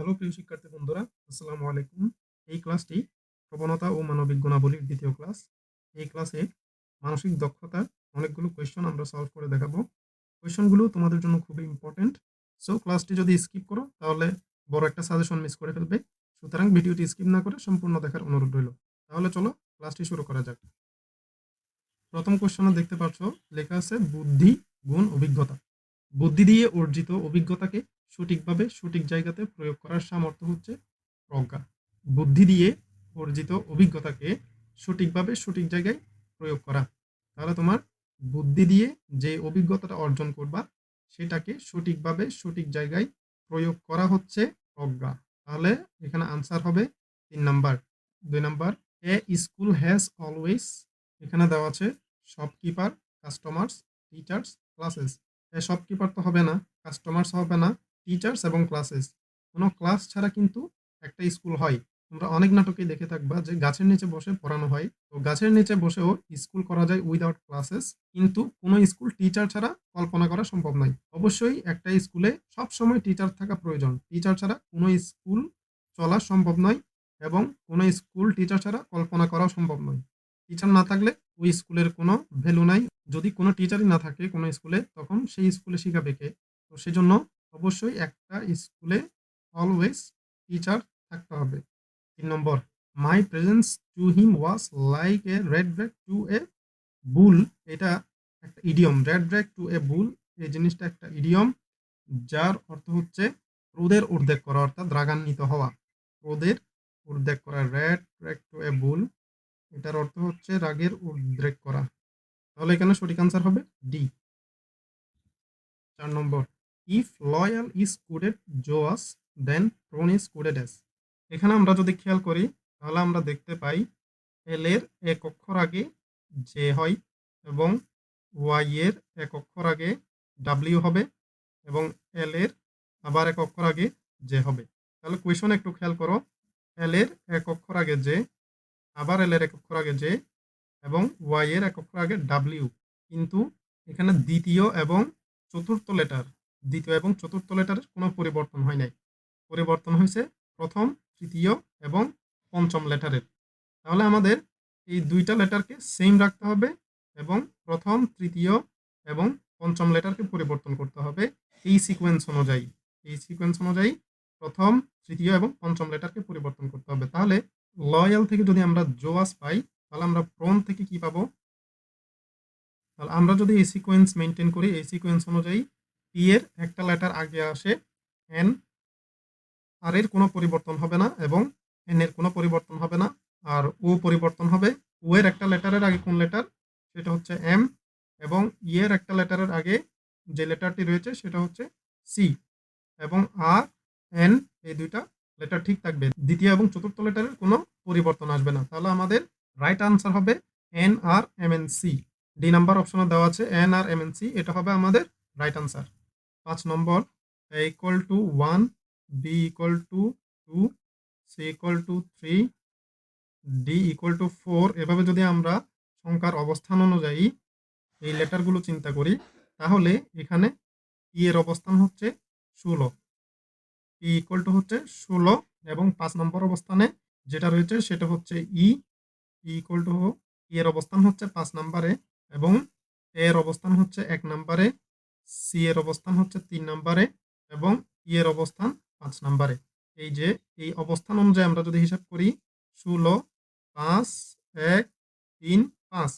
Hello প্রিয় শিক্ষার্থী বন্ধুরা, আসসালামু আলাইকুম। এই ক্লাসটি প্রবণতা ও মানবিক গুণাবলীর দ্বিতীয় ক্লাস। এই ক্লাসে মানসিক দক্ষতা অনেকগুলো কোয়েশ্চন আমরা সলভ করে দেখাবো। কোয়েশ্চনগুলো তোমাদের জন্য খুবই ইম্পর্টেন্ট। সো ক্লাসটি যদি স্কিপ করো তাহলে বড় একটা সাজেশন মিস করে ফেলবে। সুতরাং ভিডিওটি স্কিপ না করে সম্পূর্ণ দেখার অনুরোধ রইল। তাহলে চলো ক্লাসটি শুরু করা যাক। প্রথম কোয়েশ্চনে দেখতে পাচ্ছ লেখা আছে বুদ্ধি, গুণ, অভিজ্ঞতা। বুদ্ধি দিয়ে অর্জিত অভিজ্ঞতাকে সঠিকভাবে সঠিক জায়গাতে প্রয়োগ করার সামর্থ্য হচ্ছে প্রজ্ঞা। বুদ্ধি দিয়ে অর্জিত অভিজ্ঞতাকে সঠিকভাবে সঠিক জায়গায় প্রয়োগ করা। তাহলে তোমার বুদ্ধি দিয়ে যে অভিজ্ঞতাটা অর্জন করবা সেটাকে সঠিকভাবে সঠিক জায়গায় প্রয়োগ করা হচ্ছে প্রজ্ঞা। তাহলে এখানে আনসার হবে ৩ number. ২ number, A school has always, এখানে দেওয়া আছে shopkeeper, customers, teachers, classes. Shopkeeper তো হবে না, কাস্টমার্স হবে না, টিচার্স এবং ক্লাসেস। কোনো ক্লাস ছাড়া কিন্তু একটা স্কুল হয়। তোমরা অনেক নাটকেই দেখে থাকবা যে গাছের নিচে বসে পড়ানো হয়। তো গাছের নিচে বসেও স্কুল করা যায় উইদাউট ক্লাসেস, কিন্তু কোনো স্কুল টিচার ছাড়া কল্পনা করা সম্ভব নয়। অবশ্যই একটা স্কুলে সবসময় টিচার থাকা প্রয়োজন। টিচার ছাড়া কোনো স্কুল চলা সম্ভব নয় এবং কোনো স্কুল টিচার ছাড়া কল্পনা করাও সম্ভব নয়। টিচার না থাকলে ওই স্কুলের কোনো ভ্যালু নাই। যদি কোনো টিচারই না থাকে কোনো স্কুলে, তখন সেই স্কুলে শিখাবে কে? তো সেজন্য অবশ্যই একটা স্কুলে অলওয়েজ টিচার থাকতে হবে। ৩ number, my presence to him was like a red break to a bull. এটা একটা idiom. Red break to a bull, এই জিনিসটা একটা ইডিয়ম, যার অর্থ হচ্ছে ক্রোধের উদ্রেক করা, অর্থাৎ রাগান্বিত হওয়া। ক্রোধের উদ্রেক করা, রেড ব্রেক টু এ বুল, এটার অর্থ হচ্ছে রাগের উদ্রেক করা। তাহলে এখানে সঠিক আনসার হবে D. ৪ number, if loyal is coded joyas then prawn is coded S. এখানে আমরা যদি খেয়াল করি তাহলে আমরা দেখতে পাই এল এর এক অক্ষর আগে জে হয় এবং ওয়াই এর এক অক্ষর আগে ডাব্লিউ হবে এবং এল এর আবার এক অক্ষর আগে জে হবে। তাহলে কোয়েশন একটু খেয়াল করো, এল এর এক অক্ষর আগে জে, আবার এল এর এক অক্ষর আগে জে এবং ওয়াই এর এক অক্ষর আগে ডাব্লিউ। কিন্তু এখানে দ্বিতীয় এবং চতুর্থ লেটারের কোনো পরিবর্তন হয় নাই। পরিবর্তন হয়েছে প্রথম, তৃতীয় এবং পঞ্চম লেটারের। তাহলে আমাদের এই দুইটা লেটারকে সেম রাখতে হবে এবং প্রথম, তৃতীয় এবং পঞ্চম লেটারকে পরিবর্তন করতে হবে এই সিকোয়েন্স অনুযায়ী। এই সিকোয়েন্স অনুযায়ী প্রথম, তৃতীয় এবং পঞ্চম লেটারকে পরিবর্তন করতে হবে। তাহলে লয়াল থেকে যদি আমরা জোয়াস পাই তাহলে আমরা প্রন থেকে কি পাবো? তাহলে আমরা যদি এই সিকোয়েন্স মেনটেন করি, এই সিকোয়েন্স অনুযায়ী পি এর একটা লেটার আগে আসে এন, আর এর কোনো পরিবর্তন হবে না এবং এন এর কোনো পরিবর্তন হবে না। আর ও পরিবর্তন হবে। ও এর একটা লেটারের আগে কোন লেটার? সেটা হচ্ছে এম, এবং ই এর একটা লেটারের আগে যে লেটারটি রয়েছে সেটা হচ্ছে সি, এবং আর এন, এই দুইটা লেটার ঠিক থাকবে। দ্বিতীয় এবং চতুর্থ লেটারের কোনো পরিবর্তন আসবে না। তাহলে আমাদের রাইট আনসার হবে N R M N C. D number অপশনে দেওয়া আছে N R M N C, এটা হবে আমাদের right answer. ৫ number, A equal to 1, B equal to 2, C equal to 3, D equal to 4, এভাবে যদি আমরা সংখ্যার অবস্থান অনুযায়ী এই লেটারগুলো চিন্তা করি তাহলে এখানে ই এর অবস্থান হচ্ছে 16, পি ইকুয়াল টু হচ্ছে 16 এবং ৫ নম্বর অবস্থানে যেটা রয়েছে সেটা হচ্ছে ই। ইকুয়াল টু ই এর অবস্থান হচ্ছে ৫ নম্বরে এবং এ এর অবস্থান হচ্ছে ১ নম্বরে, সি এর অবস্থান হচ্ছে ৩ নম্বরে এবং ই এর অবস্থান ৫ নম্বরে। এই যে এই অবস্থান অনুযায়ী আমরা যদি হিসাব করি 16, ৫, ১, ৩, ৫,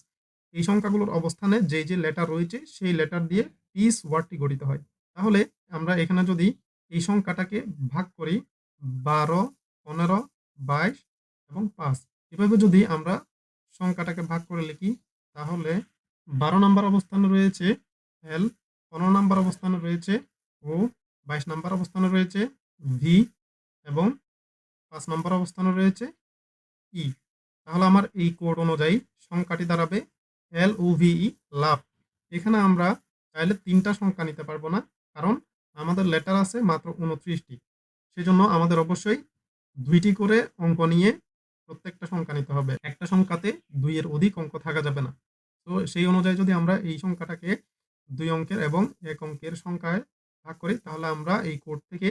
এই সংখ্যাগুলোর অবস্থানে যে লেটার রয়েছে সেই লেটার দিয়ে পিস ওয়ার্ডটি গঠিত হয়। তাহলে আমরা এখানে যদি এই সংখ্যাটাকে ভাগ করি ১২, ১৫, ২২ এবং ৫, এভাবে যদি আমরা সংখ্যাটাকে ভাগ করে লিখি তাহলে ১২ নম্বর অবস্থানে রয়েছে এল, ১৫ নম্বর অবস্থানে রয়েছে ও, ২২ নম্বর অবস্থানে রয়েছে ভি এবং ৫ নম্বর অবস্থানে রয়েছে ই। তাহলে আমার এই কোড অনুযায়ী সংখ্যাটি দাঁড়াবে এল ও ভিই, লাভ। এখানে আমরা চাইলে ৩টা সংখ্যা নিতে পারবো না, কারণ আমাদের লেটার আছে মাত্র ২৯টি। সেজন্য আমাদের অবশ্যই ২টি করে অঙ্ক নিয়ে প্রত্যেকটা সংখ্যা নিতে হবে। একটা সংখ্যাতে ২ এর অধিক অঙ্ক থাকা যাবে না। তো সেই অনুযায়ী যদি আমরা এই সংখ্যাটাকে ২ অঙ্কের এবং ১ অঙ্কের সংখ্যায় ভাগ করি তাহলে আমরা এই কোড থেকে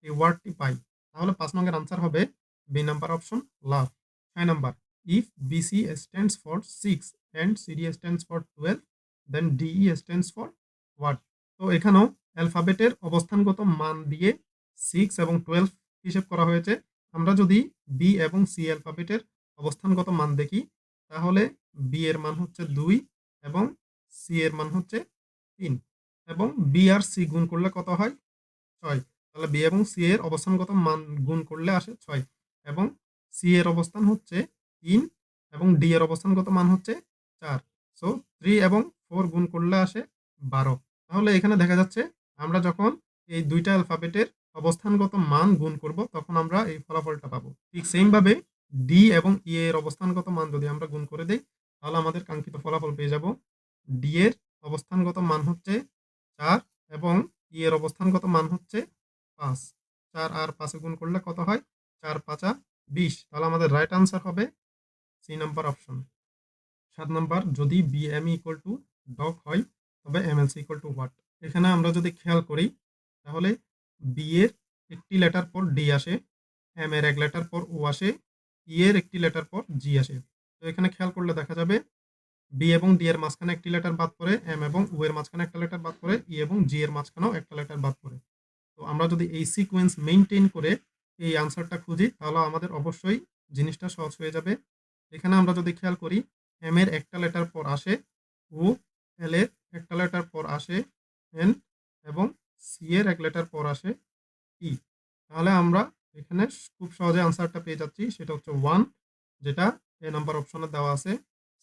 এই ওয়ার্ডটি পাই। তাহলে 5 নংয়ের আনসার হবে B number option love. 6 number, if BC stands for 6 and CD stands for 12 then DE stands for what? তো এখানেও অ্যালফাবেটের অবস্থানগত মান দিয়ে 6 এবং 12 হিসেব করা হয়েছে। আমরা যদি বি এবং সি অ্যালফাবেটের অবস্থানগত মান দেখি, তাহলে বি এর মান হচ্ছে 2 এবং সি এর মান হচ্ছে 3, এবং বি আর সি গুণ করলে কত হয়? 6। তাহলে বি এবং সি এর অবস্থানগত মান গুণ করলে আসে 6, এবং সি এর অবস্থান হচ্ছে 3 এবং ডি এর অবস্থানগত মান হচ্ছে 4। সো 3 এবং 4 গুণ করলে আসে 12। তাহলে এখানে দেখা যাচ্ছে আমরা যখন এই দুইটা অ্যালফাবেটের অবস্থানগত মান গুণ করব, তখন আমরা এই ফলাফলটা পাবো। ঠিক সেম ভাবে ডি এবং ই এর অবস্থানগত মান যদি আমরা গুণ করে দেই, তাহলে আমাদের কাঙ্ক্ষিত ফলাফল পেয়ে যাব। ডি এর অবস্থানগত মান হচ্ছে 4 এবং ই এর অবস্থানগত মান হচ্ছে 5। 4 আর 5 এ গুণ করলে কত হয়? 4 5 20। তাহলে আমাদের রাইট আনসার হবে সি নাম্বার অপশন। 7 নাম্বার, যদি বিএমই ইকুয়াল টু ডগ হয় তবে এমএলসি ইকুয়াল টু হোয়াট? এখানে আমরা যদি খেয়াল করি, তাহলে বি এর একটি লেটার পর ডি আসে, এম এর এক লেটার পর ও আসে, ই এর একটি লেটার পর জি আসে। তো এখানে খেয়াল করলে দেখা যাবে বি এবং ডি এর মাঝখানে একটি লেটার বাদ পড়ে, এম এবং ও এর মাঝখানে একটা লেটার বাদ পড়ে, ই এবং জি এর মাঝখানেও একটা লেটার বাদ পড়ে। তো আমরা যদি এই সিকোয়েন্স মেইনটেইন করে এই আনসারটা খুঁজি, তাহলে আমাদের অবশ্যই জিনিসটা সহজ হয়ে যাবে। এখানে আমরা যদি খেয়াল করি, এম এর একটা লেটার পর আসে ও, এল এর একটা লেটার পর আসে এন, এবং সি এর এক লেটার পর আসে ই। তাহলে আমরা এখানে খুব সহজে আনসারটা পেয়ে যাচ্ছি, সেটা হচ্ছে 1, যেটা এ নাম্বার অপশনে দেওয়া আছে।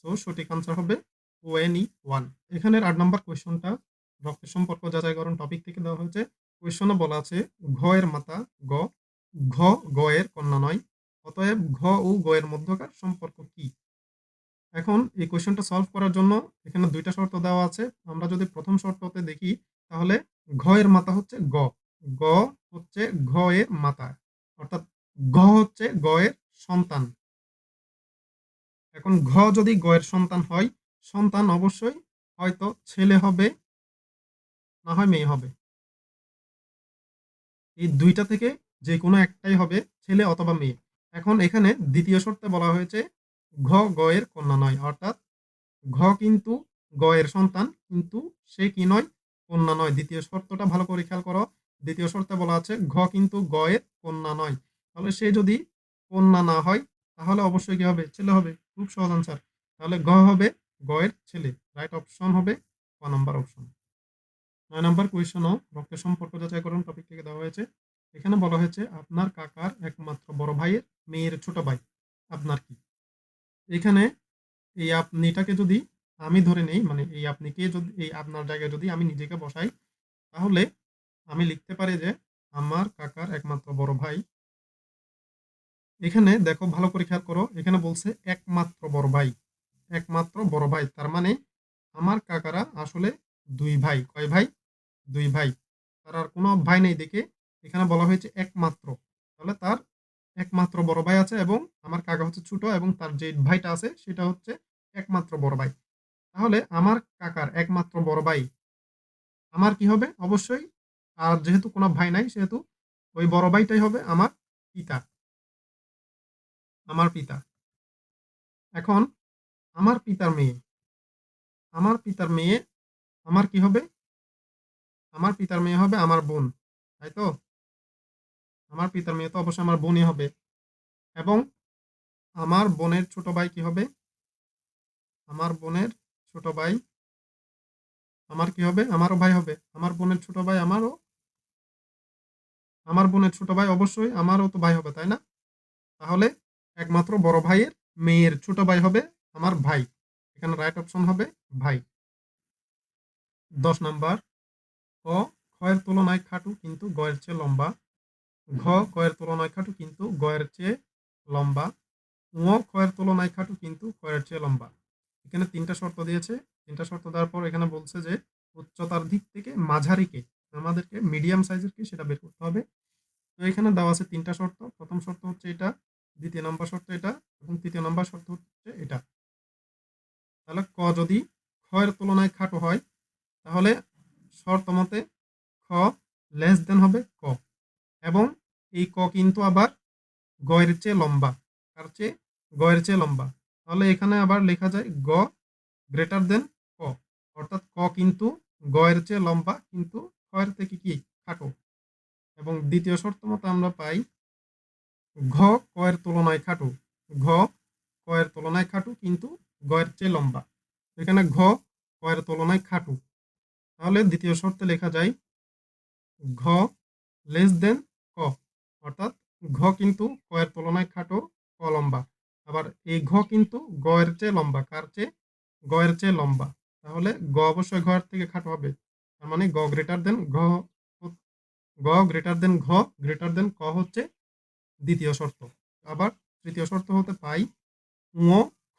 সো সঠিক আনসার হবে ও এন ই 1। এখানের 8 নাম্বার কোয়েশ্চনটা রক্তের সম্পর্ক যাচাইকরণ টপিক থেকে দেওয়া হয়েছে। কোয়েশ্চনে বলা আছে ঘ এর মাতা গ, ঘ গ এর কন্যা নয়, অতএব ঘ ও গ এর মধ্যকার সম্পর্ক কি? এখন এই কোয়েশ্চনটা সলভ করার জন্য এখানে দুইটা শর্ত দেওয়া আছে। আমরা যদি প্রথম শর্ততে দেখি, তাহলে ঘ এর মাতা হচ্ছে গ, গ হচ্ছে ঘ এর মাতা, অর্থাৎ ঘ হচ্ছে গ এর সন্তান। এখন ঘ যদি গ এর সন্তান হয়, সন্তান অবশ্যই হয়তো ছেলে হবে, না হয় মেয়ে হবে। এই দুইটা থেকে যে কোনো একটাই হবে, ছেলে অথবা মেয়ে। এখন এখানে দ্বিতীয় শর্তে বলা হয়েছে ঘ গ এর কন্যা নয়, অর্থাৎ ঘ কিন্তু গ এর সন্তান, কিন্তু সে কি নয়? কন্যা নয়। দ্বিতীয় শর্তটা ভালো করে খেয়াল করো। দ্বিতীয় শর্তে বলা আছে ঘ কিন্তু গ এর কন্যা নয়। তাহলে সে যদি কন্যা না হয়, তাহলে অবশ্যই কি হবে? ছেলে হবে। খুব সহজ আনসার। তাহলে ঘ হবে গ এর ছেলে। রাইট অপশন হবে ক নাম্বার অপশন। 9 নাম্বার কোয়েশ্চনও রক্তের সম্পর্ক যাচাইকরণ টপিক থেকে দেওয়া হয়েছে। এখানে বলা হয়েছে আপনার কাকার একমাত্র বড় ভাইয়ের মেয়ের ছোট ভাই আপনার কি? এখানে এই আপনিটাকে যদি আমি ধরে নেই, মানে এই আপনিকে যদি, এই আপনার জায়গায় যদি আমি নিজেকে বসাই, তাহলে আমি লিখতে পারি যে আমার কাকার একমাত্র বড় ভাই। এখানে দেখো ভালো করে খেয়াল করো, এখানে বলছে একমাত্র বড় ভাই, একমাত্র বড় ভাই, তার মানে আমার কাকারা আসলে দুই ভাই। কয় ভাই? দুই ভাই। তার আর কোনো ভাই নেই দেখে এখানে বলা হয়েছে একমাত্র। তাহলে তার একমাত্র বড় ভাই আছে, এবং আমার কাকা হচ্ছে ছোট, এবং তার যে ভাইটা আছে সেটা হচ্ছে একমাত্র বড় ভাই। তাহলে আমার কাকার একমাত্র বড় ভাই আমার কি হবে? অবশ্যই, আর যেহেতু কোনো ভাই নাই, সেহেতু ওই বড় ভাইটাই হবে আমার পিতা, আমার পিতা। এখন আমার পিতার মেয়ে, আমার পিতার মেয়ে আমার কি হবে? আমার পিতার মেয়ে হবে আমার বোন, তাই তো? আমার পিতার মেয়ে তো অবশ্যই আমার বোনই হবে। এবং আমার বোনের ছোট ভাই কি হবে? আমার বোনের ছোট ভাই আমার কি হবে? আমারও ভাই হবে। আমার বোনের ছোট ভাই আমারও, আমার বোনের ছোট ভাই অবশ্যই আমারও তো ভাই হবে, তাই না? তাহলে একমাত্র বড় ভাইয়ের মেয়ের ছোট ভাই হবে আমার ভাই। এখানে রাইট অপশন হবে ভাই। 10 নাম্বার, ক খয়ের তুলনায় খাটু কিন্তু গয়ের চেয়ে লম্বা, ঘ কয়ের তুলনায় খাটু কিন্তু গয়ের চেয়ে লম্বা, ঙ খয়ের তুলনায় খাটু কিন্তু কয়ের চেয়ে লম্বা। এখানে 3টা শর্ত দিয়েছে। 3টা শর্ত দেওয়ার পর এখানে বলছে যে উচ্চতার দিক থেকে মাঝারিকে, আমাদেরকে মিডিয়াম সাইজের কি সেটা বের করতে হবে। তো এখানে দেওয়া আছে 3টা শর্ত। প্রথম শর্ত হচ্ছে এটা, দ্বিতীয় নম্বর শর্ত এটা, এবং তৃতীয় নম্বর শর্ত হচ্ছে এটা। তাহলে ক যদি খ এর তুলনায় খাটো হয়, তাহলে শর্ত মতে খ লেস দেন হবে ক, এবং এই ক কিন্তু আবার গ এর চেয়ে লম্বা, কার চেয়ে? গ এর চেয়ে লম্বা। তাহলে এখানে আবার লেখা যায় গ গ্রেটার দেন ক, অর্থাৎ ক কিন্তু গ এর চেয়ে লম্বা কিন্তু খ এর থেকে কি খাটো। এবং দ্বিতীয় শর্ত মতো আমরা পাই ঘ ক এর তুলনায় খাটো, ঘ ক এর তুলনায় খাটো কিন্তু গ এর চেয়ে লম্বা। এখানে ঘ ক এর তুলনায় খাটো, তাহলে দ্বিতীয় শর্তে লেখা যায় ঘ লেস দেন ক, অর্থাৎ ঘ কিন্তু ক এর তুলনায় খাটো, ক লম্বা। আবার এই ঘ কিন্তু গ এর চেয়ে লম্বা, কার চেয়ে? গ এর চেয়ে লম্বা। তাহলে গ অবশ্যই ঘ এর থেকে খাটো হবে, তার মানে গ গ্রেটার দেন ঘ, গ গ্রেটার দেন ঘ গ্রেটার দেন ক হচ্ছে দ্বিতীয় শর্ত। আবার তৃতীয় শর্ত হতে পাই ঙ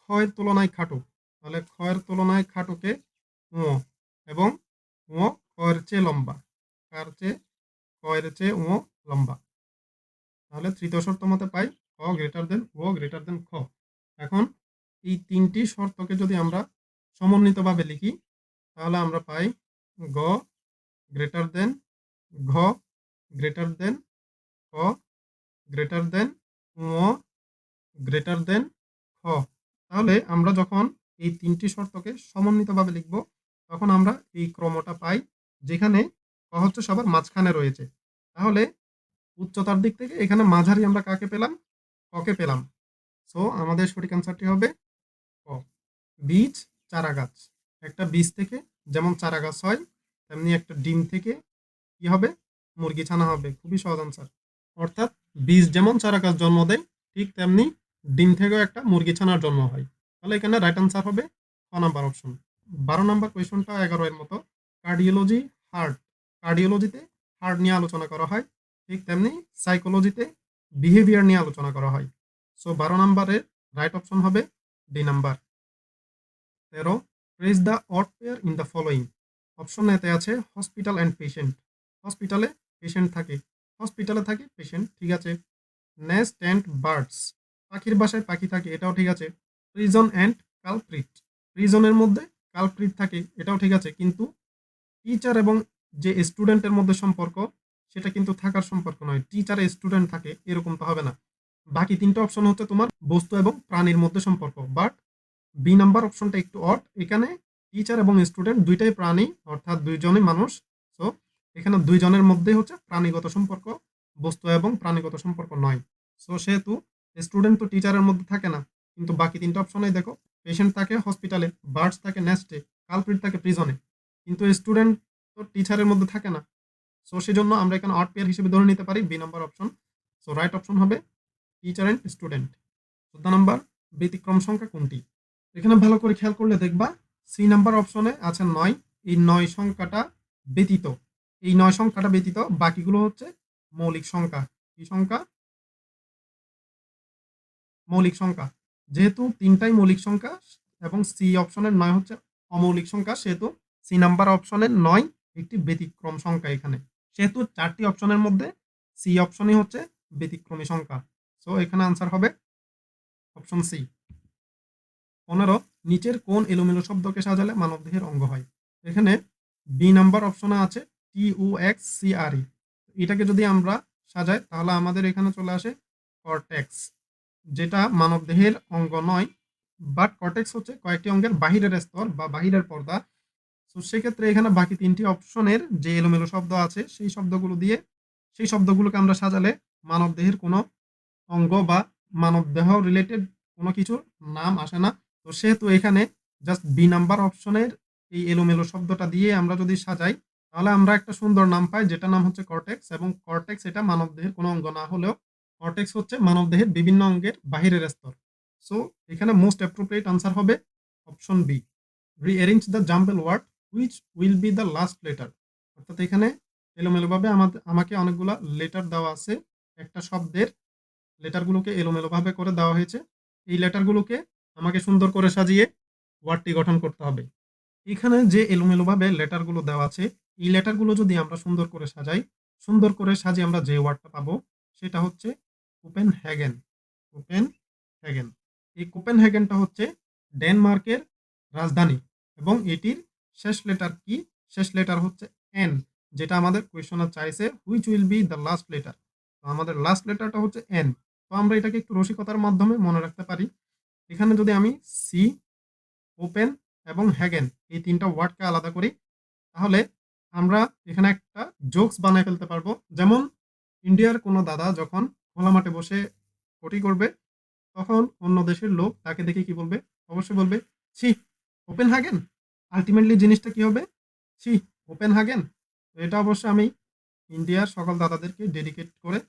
খ এর তুলনায় খাটো, তাহলে খ এর তুলনায় খাটোকে ঙ, এবং ঙ ক এর চেয়ে লম্বা, কার চেয়ে? ক এর চেয়ে ঙ লম্বা। তাহলে তৃতীয় শর্ত মতে পাই ক গ্রেটার দেন ও গ্রেটার দেন খ। এখন এই তিনটি শর্তকে যদি আমরা সমন্বিতভাবে লিখি তাহলে আমরা পাই গ গ্রেটার দেন ঘ গ্রেটার দেন খ গ্রেটার দেন ঙ গ্রেটার দেন খ। তাহলে আমরা যখন এই তিনটি শর্তকে সমন্বিতভাবে লিখব তখন আমরা এই ক্রমটা পাই, যেখানে ক হচ্ছে সবার মাঝখানে রয়েছে। তাহলে উচ্চতার দিক থেকে এখানে মাঝারি আমরা কাকে পেলাম? ককে পেলাম। সো আমাদের সঠিক অ্যান্সারটি হবে ক। বীজ চারা গাছ, একটা বীজ থেকে যেমন চারা গাছ হয় তেমনি একটা ডিম থেকে কি হবে? মুরগি ছানা হবে। খুবই সহজ আনসার। অর্থাৎ বীজ যেমন চারা গাছ জন্ম দেয় ঠিক তেমনি ডিম থেকেও একটা মুরগি ছানার জন্ম হয়। তাহলে এখানে রাইট আনসার হবে ক নাম্বার অপশন। 12 নাম্বার কোয়েশনটা 11 এর মতো। কার্ডিওলজি হার্ট, কার্ডিওলজিতে হার্ট নিয়ে আলোচনা করা হয়, ঠিক তেমনি সাইকোলজিতে বিহেভিয়ার নিয়ে আলোচনা করা হয়। সো 12 নাম্বারের রাইট অপশন হবে D number. 13 press the odd pair in the following. Option এতে আছে হসপিটাল অ্যান্ড পেশেন্ট, হসপিটালে পেশেন্ট থাকে, হসপিটালে থাকে পেশেন্ট, ঠিক আছে। নেস্ট অ্যান্ড বার্ডস, পাখির বাসায় পাখি থাকে, এটাও ঠিক আছে। প্রিজন অ্যান্ড কালপ্রিট, প্রিজনের মধ্যে কালপ্রিট থাকে, এটাও ঠিক আছে। কিন্তু টিচার এবং যে স্টুডেন্টের মধ্যে সম্পর্ক সেটা কিন্তু থাকার সম্পর্ক নয়, টিচার স্টুডেন্ট থাকে এরকম তো হবে না। বাকি তিনটা অপশন হচ্ছে তোমার বস্তু এবং প্রাণীর মধ্যে সম্পর্ক, বাট বি নাম্বার অপশনটা একটু অড। এখানে টিচার এবং স্টুডেন্ট দুইটাই প্রাণী, অর্থাৎ দুইজনই মানুষ। সো এখানে দুইজনের মধ্যে হচ্ছে প্রাণীগত সম্পর্ক, বস্তু এবং প্রাণীগত সম্পর্ক নয়। সো সেহেতু স্টুডেন্ট তো টিচারের মধ্যে থাকে না। কিন্তু বাকি তিনটা অপশনে দেখো, পেশেন্ট থাকে হসপিটালে, বার্ডস থাকে নেস্টে, কালপ্রিট থাকে প্রিজনে, কিন্তু স্টুডেন্ট তো টিচারের মধ্যে থাকে না। সো সেজন্য আমরা এখানে অড পেয়ার হিসেবে ধরে নিতে পারি B number option. So right option হবে টিচার অ্যান্ড স্টুডেন্ট। 14 নাম্বার ব্যতিক্রম সংখ্যা কোনটি? এখানে ভালো করে খেয়াল করলে দেখবা সি নাম্বার অপশনে আছে 9, এই 9 সংখ্যাটা ব্যতীত, এই 9 সংখ্যাটা ব্যতীত বাকিগুলো হচ্ছে মৌলিক সংখ্যা। কি সংখ্যা? মৌলিক সংখ্যা। যেহেতু তিনটাই মৌলিক সংখ্যা এবং সি অপশনের 9 হচ্ছে অমৌলিক সংখ্যা, সেহেতু সি নাম্বার অপশনের 9 একটি ব্যতিক্রম সংখ্যা এখানে। সেহেতু 4টি অপশনের মধ্যে সি অপশনই হচ্ছে ব্যতিক্রমী সংখ্যা। সো এখানে আনসার হবে অপশন সি। 15 নিচের কোন এলোমেলো শব্দকে সাজালে মানবদেহের অঙ্গ হয়? এখানে বি নাম্বার অপশনে আছে TUXCRE, এটাকে যদি আমরা সাজাই তাহলে আমাদের এখানে চলে আসে কর্টেক্স, যেটা মানবদেহের অঙ্গ নয়, বাট কর্টেক্স হচ্ছে কয়েকটি অঙ্গের বাহিরের স্তর বা বাহিরের পর্দা। তো সেক্ষেত্রে এখানে বাকি তিনটি অপশনের যে এলোমেলো শব্দ আছে সেই শব্দগুলো দিয়ে, সেই শব্দগুলোকে আমরা সাজালে মানবদেহের কোনো অঙ্গ বা মানবদেহ রিলেটেড কোনো কিছুর নাম আসে না। তো সেহেতু এখানে জাস্ট বি নাম্বার অপশনের এই এলোমেলো শব্দটা দিয়ে আমরা যদি সাজাই তাহলে আমরা একটা সুন্দর নাম পাই, যেটা নাম হচ্ছে কর্টেক্স। এবং কর্টেক্স এটা মানবদেহের কোনো অঙ্গ না হলেও কর্টেক্স হচ্ছে মানবদেহের বিভিন্ন অঙ্গের বাহিরের স্তর। সো এখানে মোস্ট অ্যাপ্রোপ্রিয়েট আনসার হবে option B. Rearrange the jumble word which will be the last letter. অর্থাৎ এখানে এলোমেলোভাবে আমাকে অনেকগুলা লেটার দেওয়া আছে, একটা শব্দের লেটারগুলোকে এলোমেলোভাবে করে দেওয়া হয়েছে। এই লেটারগুলোকে আমাকে সুন্দর করে সাজিয়ে ওয়ার্ডটি গঠন করতে হবে। এখানে যে এলোমেলোভাবে লেটারগুলো দেওয়া আছে, এই লেটারগুলো যদি আমরা সুন্দর করে সাজাই, সুন্দর করে সাজিয়ে আমরা যে ওয়ার্ডটা পাবো সেটা হচ্ছে কোপেন হ্যাগেন। কোপেন হ্যাগেন, এই কোপেন হ্যাগেনটা হচ্ছে ডেনমার্কের রাজধানী এবং এটির শেষ লেটার কি? শেষ লেটার হচ্ছে এন, যেটা আমাদের কোয়েশনে চাইছে which will be the last letter. তো আমাদের লাস্ট লেটারটা হচ্ছে এন। তো আমরা এটাকে একটু রসিকতার মাধ্যমে মনে রাখতে পারি। এখানে যদি আমি সি, ওপেন এবং হ্যাগেন এই ৩টা ওয়ার্ডকে আলাদা করি, তাহলে আমরা এখানে একটা জোকস বানায় ফেলতে পারবো। যেমন ইন্ডিয়ার কোনো দাদা যখন খোলা মাঠে বসে পটি করবে, তখন অন্য দেশের লোক তাকে দেখে কি বলবে? অবশ্যই বলবে, ছি, ওপেন হাগেন। আলটিমেটলি জিনিসটা কি হবে? ছি, ওপেন হাগেন। তো এটা অবশ্য আমি ইন্ডিয়ার সকল দাদাদেরকে ডেডিকেট করে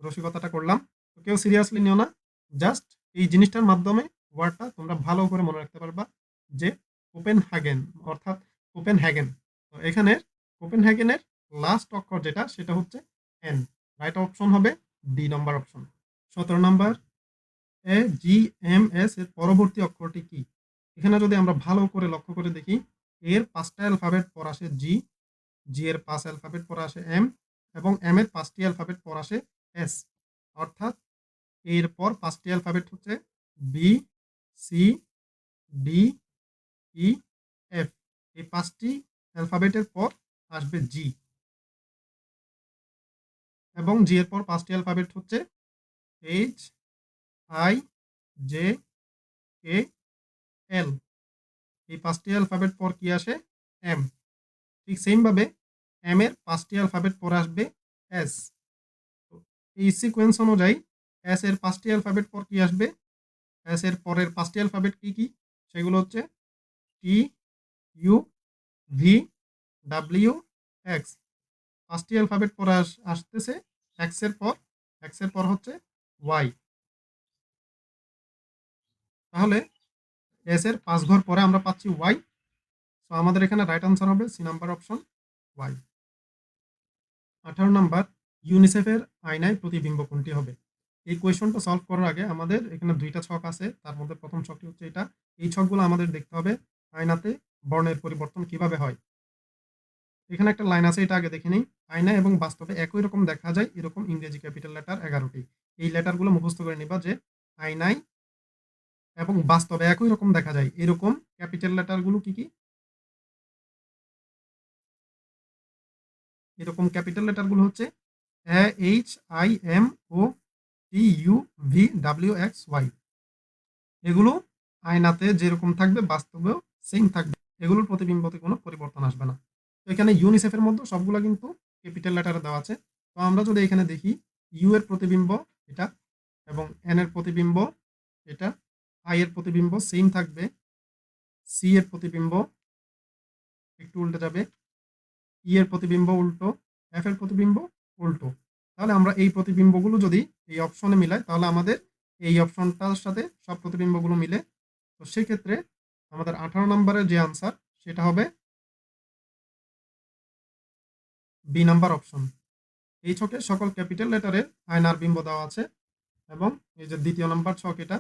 রসিকতাটা করলাম। তো কেউ সিরিয়াসলি নিও না। জাস্ট এই জিনিসটার মাধ্যমে ওয়ার্ডটা তোমরা ভালো করে মনে রাখতে পারবা যে ওপেন হাগেন অর্থাৎ ওপেন হ্যাগেন। তো এখানে ওপেন হ্যাগেনের লাস্ট অক্ষর যেটা সেটা হচ্ছে এন। রাইট অপশন হবে ডি নম্বর অপশন। ১৭ নাম্বার, এ জি এম এস এর পরবর্তী অক্ষরটি কি? এখানে যদি আমরা ভালো করে লক্ষ্য করে দেখি, এর ৫টা অ্যালফাবেট পর আসে জি, জি এর ৫ অ্যালফাবেট পর আসে এম এবং এম এর ৫টি অ্যালফাবেট পর আসে এস। অর্থাৎ এরপর ৫টি অ্যালফাবেট হচ্ছে বি, সি, ডি, ই, এফ। এই ৫টি অ্যালফাবেটের পর আসবে জি এবং জি এর পর ৫টি অ্যালফাবেট হচ্ছে এইচ, আই, জে, কে, এল। এই ৫টি অ্যালফাবেট পর কি আসে? এম। ঠিক সেম ভাবে এম এর ৫টি অ্যালফাবেট পরে আসবে এস। তো এই সিকোয়েন্স অনুযায়ী এস এর ৫টি অ্যালফাবেট পর কি আসবে? এস এর পরের ৫টি অ্যালফাবেট কি কি? সেগুলো হচ্ছে টি, ইউ, ভি, ডাব্লিউ, এক্স। ৫টি অ্যালফাবেট পরে আসতেছে এক্স এর পর, এক্স এর পর হচ্ছে ওয়াই। তাহলে এস এর ৫ ঘর পরে আমরা পাচ্ছি ওয়াই। তো আমাদের এখানে রাইট আনসার হবে C number option Y. ১৮ number, ইউনিসেফের আয়নায় প্রতিবিম্ব কোনটি হবে? এই কোয়েশনটা সলভ করার আগে আমাদের এখানে ২টা ছক আছে। তার মধ্যে প্রথম ছকটি হচ্ছে এটা। এই ছকগুলো আমাদের দেখতে হবে আয়নাতে বর্ণের পরিবর্তন কিভাবে হয়। এখানে একটা লাইন আছে, এটা আগে দেখে নিই। আয়নায় এবং বাস্তবে একই রকম দেখা যায় এরকম ইংরেজি ক্যাপিটাল লেটার ১১টি। এই লেটারগুলো মুখস্থ করে নিবা যে আয়নায় এবং বাস্তবে একই রকম দেখা যায় এরকম ক্যাপিটাল লেটারগুলো কি কি? এরকম ক্যাপিটাল লেটারগুলো হচ্ছে A, H, I, M, O, T, U, V, W, X, Y. এগুলো আয়নাতে যেরকম থাকবে বাস্তবেও সেম থাকবে। এগুলোর প্রতিবিম্বতে কোনো পরিবর্তন আসবে না। তো এখানে ইউনিসেফের মধ্যে সবগুলো কিন্তু ক্যাপিটাল লেটারে দেওয়া আছে। তো আমরা যদি এখানে দেখি, ইউ এর প্রতিবিম্ব এটা এবং এন এর প্রতিবিম্ব এটা, আই এর প্রতিবিম্ব সেম থাকবে, সি এর প্রতিবিম্ব একটু উল্টে যাবে, ই এর প্রতিবিম্ব উল্টো, এফ এর প্রতিবিম্ব উল্টো। তাহলে আমরা এই প্রতিবিম্বগুলো যদি এই অপশনে মিলাই, তাহলে আমাদের এই অপশনটার সাথে সব প্রতিবিম্বগুলো মিলে। তো সেক্ষেত্রে আমাদের ১৮ নম্বরের যে আনসার সেটা হবে বি নাম্বার অপশন। এই ছকে সকল ক্যাপিটাল লেটারের আয়নার বিম্ব দেওয়া আছে এবং এই যে দ্বিতীয় নাম্বার ছক এটা,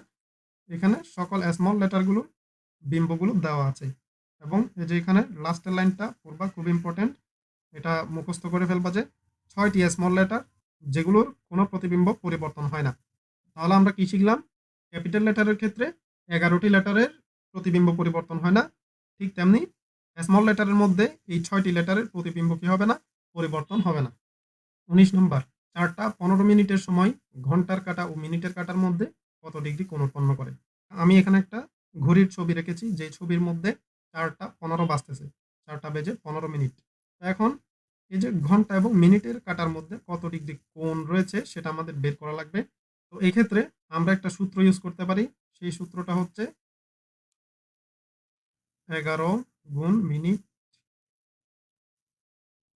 এখানে সকল স্মল লেটারগুলো বিম্বগুলো দেওয়া আছে এবং এই যে এখানে লাস্টের লাইনটা পড়বা, খুব ইম্পর্টেন্ট। এটা মুখস্থ করে ফেলবা যে ৬টি স্মল লেটার যেগুলোর কোনো প্রতিবিম্ব পরিবর্তন হয় না। তাহলে আমরা কি শিখলাম? ক্যাপিটাল লেটারের ক্ষেত্রে ১১টি লেটারের প্রতিবিম্ব পরিবর্তন হয় না। ঠিক তেমনি স্মল লেটারের মধ্যে এই ৬টি লেটারের প্রতিবিম্ব কি হবে না? পরিবর্তন হবে না। ১৯ নম্বর, ৪টা ১৫ মিনিটের সময় ঘন্টার কাঁটা ও মিনিটের কাঁটার মধ্যে কত ডিগ্রি কোণ উৎপন্ন করে? আমি এখানে একটা ঘড়ির ছবি রেখেছি, যে ছবির মধ্যে ৪টা ১৫ বাজতেছে, ৪টা বেজে ১৫ মিনিট। তো এখন এই যে ঘন্টা এবং মিনিটের কাঁটার মধ্যে কত ডিগ্রি কোণ রয়েছে সেটা আমাদের বের করা লাগবে। তো এই ক্ষেত্রে আমরা একটা সূত্র ইউজ করতে পারি। সেই সূত্রটা হচ্ছে ১১ গুণ মিনিট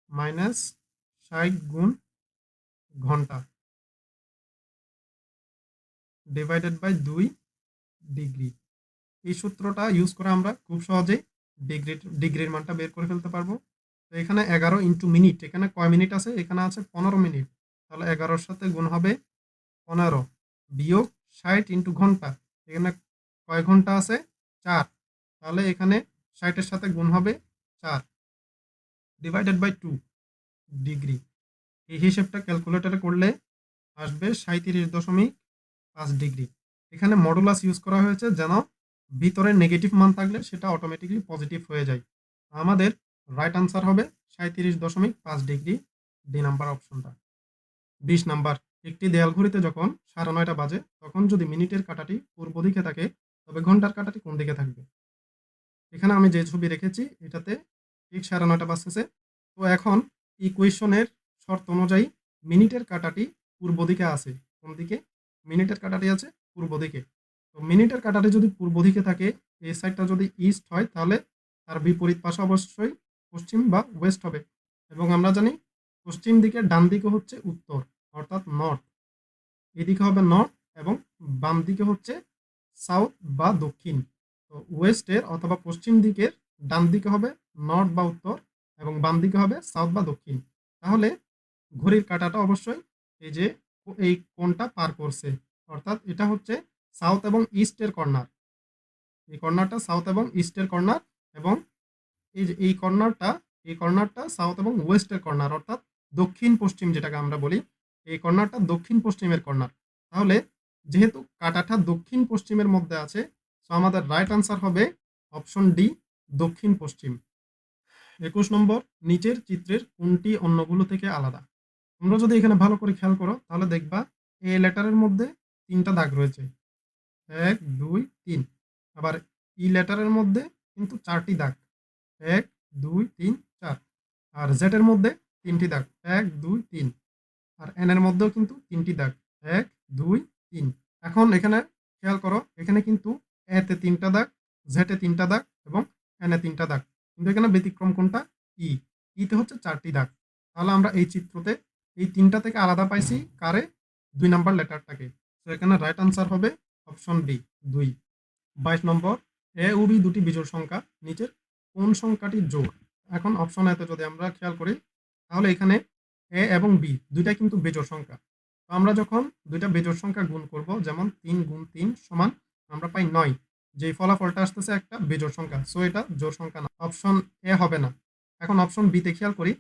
মাইনাস ৬০ গুণ ঘন্টা ডিভাইডেড বাই ২ ডিগ্রি। এই সূত্রটা ইউজ করে আমরা খুব সহজেই ডিগ্রির মানটা বের করে ফেলতে পারবো। তো এখানে ১১ ইন্টু মিনিট, এখানে কয় মিনিট আছে? এখানে আছে ১৫ মিনিট। তাহলে ১১-র সাথে গুণ হবে ১৫ বিয়োগ ৬০ ইন্টু ঘন্টা, এখানে কয় ঘন্টা আছে? ৪। তাহলে এখানে ৬০-এর সাথে গুণ হবে ৪ ডিভাইডেড বাই 2 ডিগ্রি। এই হিসেবটা ক্যালকুলেটরে করলে আসবে ৩৭.৫ ডিগ্রি। এখানে মডুলাস ইউজ করা হয়েছে যেন ভিতরে নেগেটিভ মান থাকলে সেটা অটোমেটিকলি পজিটিভ হয়ে যায়। আমাদের রাইট আনসার হবে ৩৭.৫ ডিগ্রি, ডি নাম্বার অপশনটা। ২০ নাম্বার, একটি দেয়াল ঘড়িতে যখন 9:30 বাজে তখন যদি মিনিটের কাঁটাটি পূর্ব দিকে থাকে তবে ঘন্টার কাঁটাটি কোন দিকে থাকবে? এখানে আমি যে ছবি রেখেছি এটাতে ঠিক 9:30 বাজতেছে। তো এখন ইকুয়েশনের শর্ত অনুযায়ী মিনিটের কাঁটাটি পূর্ব দিকে আছে। কোন দিকে? মিনিটের কাঁটাটি আছে পূর্ব দিকে। তো মিনিটের কাঁটাটি যদি পূর্ব দিকে থাকে, এই সাইডটা যদি ইস্ট হয় তাহলে তার বিপরীত পাশে অবশ্যই পশ্চিম বা ওয়েস্ট হবে। এবং আমরা জানি পশ্চিম দিকের ডান দিকে হচ্ছে উত্তর, অর্থাৎ নর্থ। এদিকে হবে নর্থ এবং বাম দিকে হচ্ছে সাউথ বা দক্ষিণ। তো ওয়েস্টের অথবা পশ্চিম দিকের ডান দিকে হবে নর্থ বা উত্তর এবং বাম দিকে হবে সাউথ বা দক্ষিণ। তাহলে ঘড়ির কাঁটাটা অবশ্যই এই যে এই কোণটা পার করছে, অর্থাৎ এটা হচ্ছে সাউথ এবং ইস্টের কর্নার। এই কর্নারটা সাউথ এবং ইস্টের কর্নার এবং এই যে এই কর্নারটা সাউথ এবং ওয়েস্টের কর্নার, অর্থাৎ দক্ষিণ পশ্চিম যেটাকে আমরা বলি, এই কর্নারটা দক্ষিণ পশ্চিমের কর্নার। তাহলে যেহেতু কাঁটাটা দক্ষিণ পশ্চিমের মধ্যে আছে, তো আমাদের রাইট আনসার হবে অপশন ডি, দক্ষিণ পশ্চিম। 21 নম্বর, নিচের চিত্রের কোনটি অন্যগুলো থেকে আলাদা? তোমরা যদি এখানে ভালো করে খেয়াল করো তাহলে দেখবা এ লেটারের মধ্যে 3টা দাগ রয়েছে, 1 2 3। আবার ই লেটারের মধ্যে কিন্তু 4টি দাগ, 1 2 3 4। আর জেড এর মধ্যে 3টি দাগ, 1 2 3। আর এন এর মধ্যেও কিন্তু 3টি দাগ, 1 2 3। এখন এখানে খেয়াল করো, এখানে কিন্তু এ তে 3টা দাগ, জেড এ 3টা দাগ এবং এন এ 3টা দাগ। কিন্তু এখানে ব্যতিক্রম কোনটা? ই। ই তে হচ্ছে 4টি দাগ। তাহলে আমরা এই চিত্রতে এই 3টা থেকে আলাদা পাইছি কারে? 2 নাম্বার লেটারটাকে। তো এখানে রাইট আনসার হবে অপশন বি, 2। 22 নম্বর, এ ও বি দুটি বিজোড় সংখ্যা, নিচের কোন সংখ্যাটি জোড়? এখন অপশন এতে যদি আমরা খেয়াল করি তাহলে এখানে এ এবং বি দুইটাই কিন্তু বেজোড় সংখ্যা। তো আমরা যখন দুইটা বেজোড় সংখ্যা গুণ করব, যেমন 3 গুণ 3 সমান আমরা পাই 9, যেই ফলাফলটা আসতেছে একটা বেজোড় সংখ্যা, সো এটা জোড় সংখ্যা না, অপশন এ হবে না। এখন অপশন বি তে খেয়াল করি,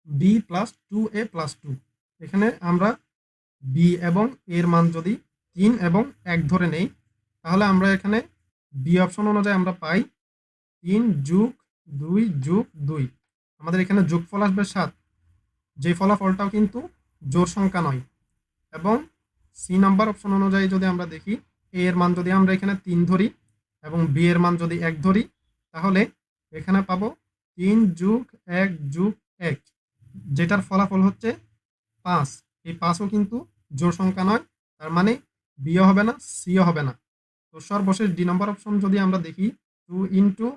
বি প্লাস 2a প্লাস 2। এখানে আমরা বি এবং এর মান যদি 3 এবং 1 ধরে নেই তাহলে আমরা এখানে বি অপশন অনুযায়ী আমরা পাই 3 যোগ 2 যোগ 2। আমাদের এখানে যোগফল আসবে 7, যে ফলাফলটাও কিন্তু জোড় সংখ্যা নয়। এবং সি নাম্বার অপশন অনুযায়ী যদি আমরা দেখি, এ এর মান যদি আমরা এখানে 3 ধরি এবং বি এর মান যদি 1 ধরি তাহলে এখানে পাবো 3 যোগ 1 যোগ 1, যেটার ফলাফল হচ্ছে 5। এই 5ও কিন্তু জোড় সংখ্যা নয়, তার মানে বিও হবে না, সিও হবে না। তো সর্বশেষ ডি নাম্বার অপশন যদি আমরা দেখি, 2 ইন্টু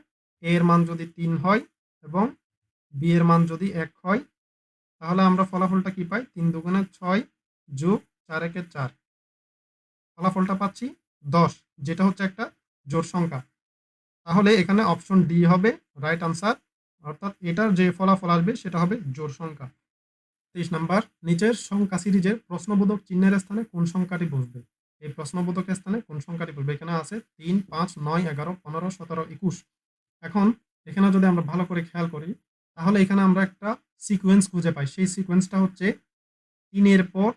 এ এর মান যদি 3 হয় এবং বি এর মান যদি 1 হয় তাহলে আমরা ফলাফলটা কি পাই? 3 দুগুণে 6 যোগ 4 একে 4, ফলাফলটা পাচ্ছি 10, যেটা হচ্ছে একটা জোড় সংখ্যা। তাহলে এখানে অপশন ডি হবে রাইট আনসার, অর্থাৎ এটার যে ফলাফল আসবে সেটা হবে জোড় সংখ্যা। 23 নাম্বার, নিচের সংখ্যা সিরিজের প্রশ্নবোধক চিহ্নের স্থানে কোন সংখ্যাটি বসবে? এই প্রশ্নবোধকের স্থানে কোন সংখ্যাটি বসবে? এখানে আছে 3 5 9 11 15 17 21। এখন এখানে যদি আমরা ভালো করে খেয়াল করি তাহলে এখানে আমরা একটা সিকোয়েন্স খুঁজে পাই, সেই সিকোয়েন্সটা হচ্ছে 3 এর পর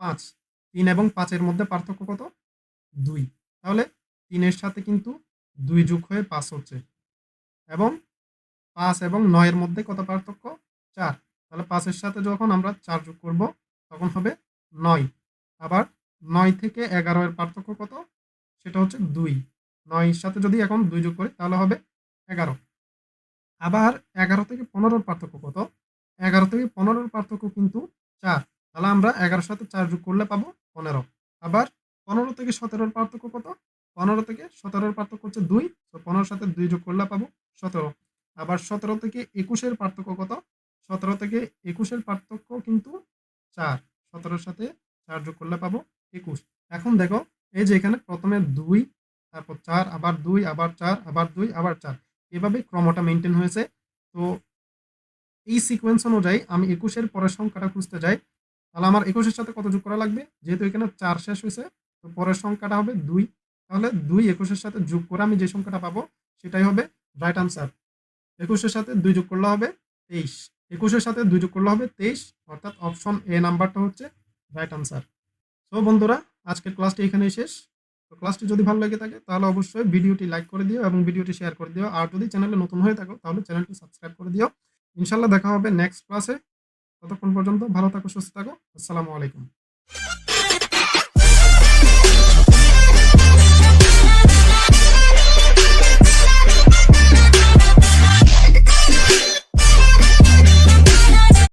5। 3 এবং 5 এর মধ্যে পার্থক্য কত? 2। তাহলে 3 এর সাথে কিন্তু 2 যোগ হয়ে 5 হচ্ছে এবং 5 এবং 9 এর মধ্যে কত পার্থক্য? 4। তাহলে 5 এর সাথে যখন আমরা 4 যোগ করব তখন হবে 9। আবার 9 থেকে 11 এর পার্থক্য কত? সেটা হচ্ছে 2। 9 এর সাথে যদি এখন 2 যোগ করি তাহলে হবে 11। আবার 11 থেকে 15 এর পার্থক্য কত? 11 থেকে 15 এর পার্থক্য কিন্তু 4। তাহলে আমরা 11 এর সাথে 4 যোগ করলে পাবো 15। আবার 15 থেকে 17 এর পার্থক্য কত? 15 থেকে 17 এর পার্থক্য হচ্ছে 2। তো 15 এর সাথে 2 যোগ করলে পাবো 17। আবার 17 থেকে 21 এর পার্থক্য কত? 17 থেকে 21 এর পার্থক্য কিন্তু 4। 17 এর সাথে 4 যোগ করলে পাবো 21। এখন দেখো এই যে এখানে প্রথমে 2, তারপর 4, আবার 2, আবার 4, আবার 2, আবার 4, এভাবে ক্রমটা মেনটেন হয়েছে। তো এই সিকোয়েন্স অনুযায়ী আমি 21 এর পরের সংখ্যাটা খুঁজতে যাই, তাহলে আমার 21 এর সাথে কত যোগ করা লাগবে? যেহেতু এখানে 4 শেষ হয়েছে, তো পরের সংখ্যাটা হবে 2। তাহলে 2 21 এর সাথে যোগ করে আমি যে সংখ্যাটা পাবো সেটাই হবে রাইট আনসার। 21 এর সাথে 2 যোগ করলে হবে 23। 21 এর সাথে 2 যোগ করলে হবে 23, অর্থাৎ অপশন এ নাম্বারটা হচ্ছে রাইট আনসার। তো বন্ধুরা, আজকের ক্লাসটি এখানেই শেষ। তো ক্লাসটি যদি ভালো লেগে থাকে তাহলে অবশ্যই ভিডিওটি লাইক করে দিও এবং ভিডিওটি শেয়ার করে দিও। আর যদি চ্যানেলে নতুন হয়ে থাকো তাহলে চ্যানেলটি সাবস্ক্রাইব করে দিও। ইনশাআল্লাহ দেখা হবে নেক্সট ক্লাসে। ততক্ষণ পর্যন্ত ভালো থাকো, সুস্থ থাকো। আসসালামু আলাইকুম।